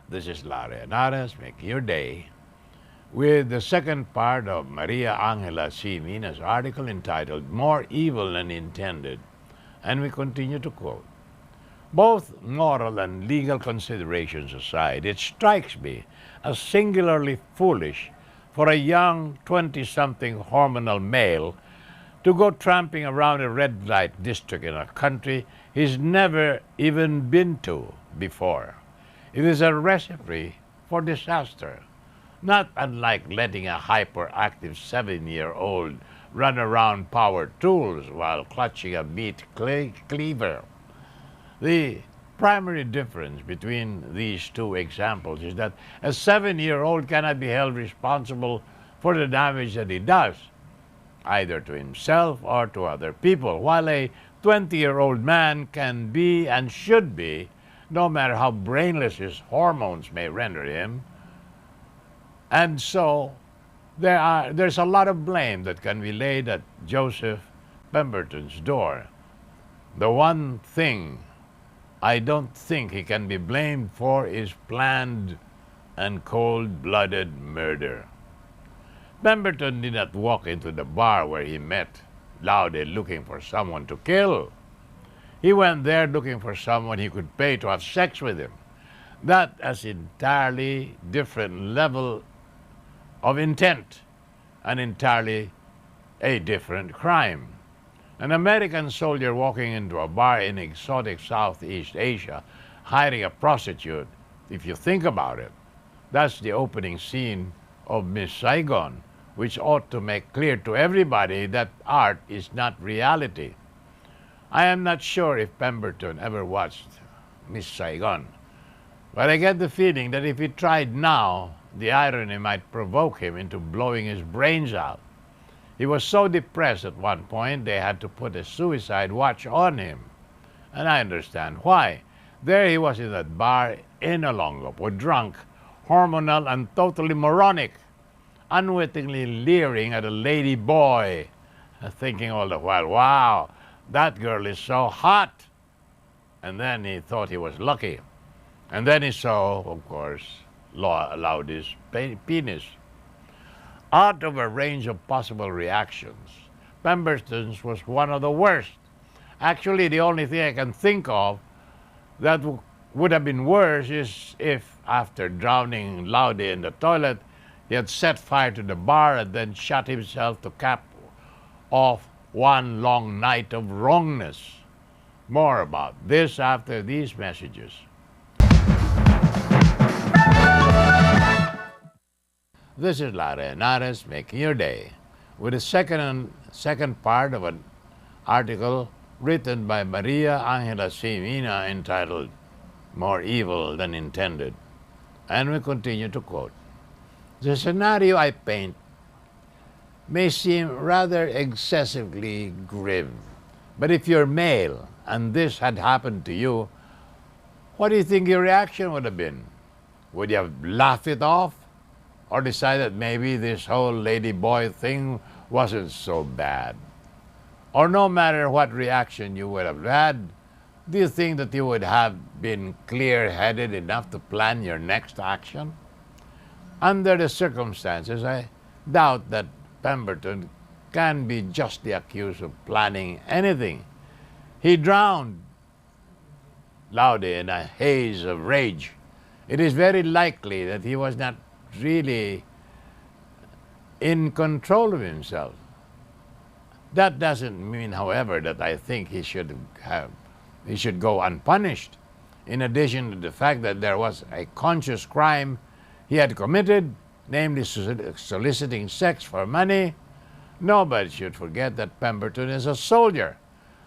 This is Larry Anaras, making your day with the second part of Maria Angela C. Mina's article entitled More Evil Than Intended, and we continue to quote, both moral and legal considerations aside, it strikes me as singularly foolish for a young 20-something hormonal male to go tramping around a red light district in a country he's never even been to before. It is a recipe for disaster, not unlike letting a hyperactive 7-year-old run around power tools while clutching a meat cleaver. The primary difference between these two examples is that a 7-year-old cannot be held responsible for the damage that he does, either to himself or to other people, while a 20-year-old man can be and should be, no matter how brainless his hormones may render him. And so there's a lot of blame that can be laid at Joseph Pemberton's door. The one thing I don't think he can be blamed for is planned and cold-blooded murder. Pemberton did not walk into the bar where he met Laude looking for someone to kill. He went there looking for someone he could pay to have sex with him. That is entirely different level of intent, and entirely a different crime. An American soldier walking into a bar in exotic Southeast Asia, hiring a prostitute, if you think about it, that's the opening scene of Miss Saigon, which ought to make clear to everybody that art is not reality. I am not sure if Pemberton ever watched Miss Saigon, but I get the feeling that if he tried now, the irony might provoke him into blowing his brains out. He was so depressed at one point they had to put a suicide watch on him. And I understand why. There he was in that bar in Olongapo, drunk, hormonal, and totally moronic, unwittingly leering at a lady boy, thinking all the while, wow, that girl is so hot. And then he thought he was lucky. And then he saw, of course, Laude's penis. Out of a range of possible reactions, Pemberton's was one of the worst. Actually, the only thing I can think of that would have been worse is if, after drowning Laude in the toilet, he had set fire to the bar and then shot himself to cap off one long night of wrongness. More about this after these messages. This is Larry Anaras making your day with the second part of an article written by Maria Angela C. Mina entitled More Evil Than Intended. And we continue to quote, the scenario I paint may seem rather excessively grim, but if you're male and this had happened to you, what do you think your reaction would have been? Would you have laughed it off? Or decided maybe this whole lady boy thing wasn't so bad? Or no matter what reaction you would have had, do you think that you would have been clear-headed enough to plan your next action? Under the circumstances, I doubt that Pemberton can be justly accused of planning anything. He drowned Laude in a haze of rage. It is very likely that he was not really in control of himself. That doesn't mean, however, that I think he should go unpunished. In addition to the fact that there was a conscious crime he had committed, namely soliciting sex for money, nobody should forget that Pemberton is a soldier.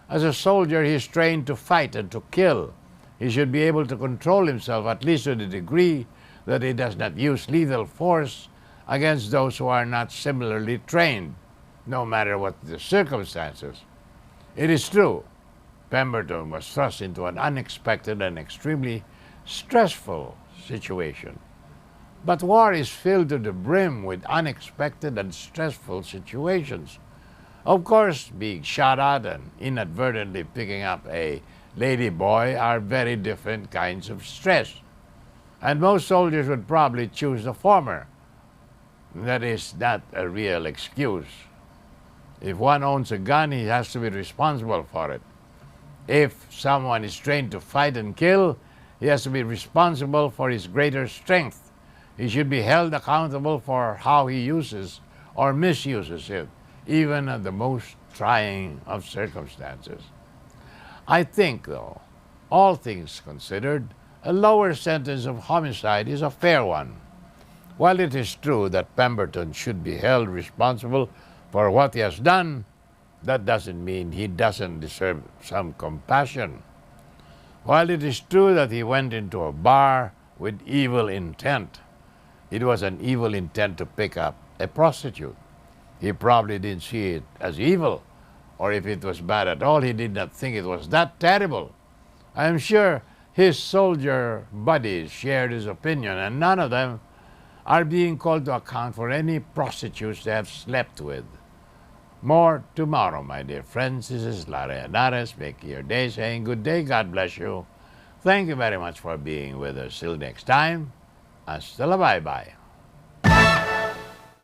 As a soldier, he is trained to fight and to kill. He should be able to control himself, at least to the degree that he does not use lethal force against those who are not similarly trained, no matter what the circumstances. It is true, Pemberton was thrust into an unexpected and extremely stressful situation. But war is filled to the brim with unexpected and stressful situations. Of course, being shot at and inadvertently picking up a lady boy are very different kinds of stress. And most soldiers would probably choose the former. That is not a real excuse. If one owns a gun, he has to be responsible for it. If someone is trained to fight and kill, he has to be responsible for his greater strength. He should be held accountable for how he uses or misuses it, even at the most trying of circumstances. I think, though, all things considered, a lower sentence of homicide is a fair one. While it is true that Pemberton should be held responsible for what he has done, that doesn't mean he doesn't deserve some compassion. While it is true that he went into a bar with evil intent, it was an evil intent to pick up a prostitute. He probably didn't see it as evil, or if it was bad at all, he did not think it was that terrible. I am sure his soldier buddies shared his opinion, and none of them are being called to account for any prostitutes they have slept with. More tomorrow, my dear friends. This is Larry Anares making your day, saying good day, God bless you. Thank you very much for being with us. Till next time, hasta la bye-bye.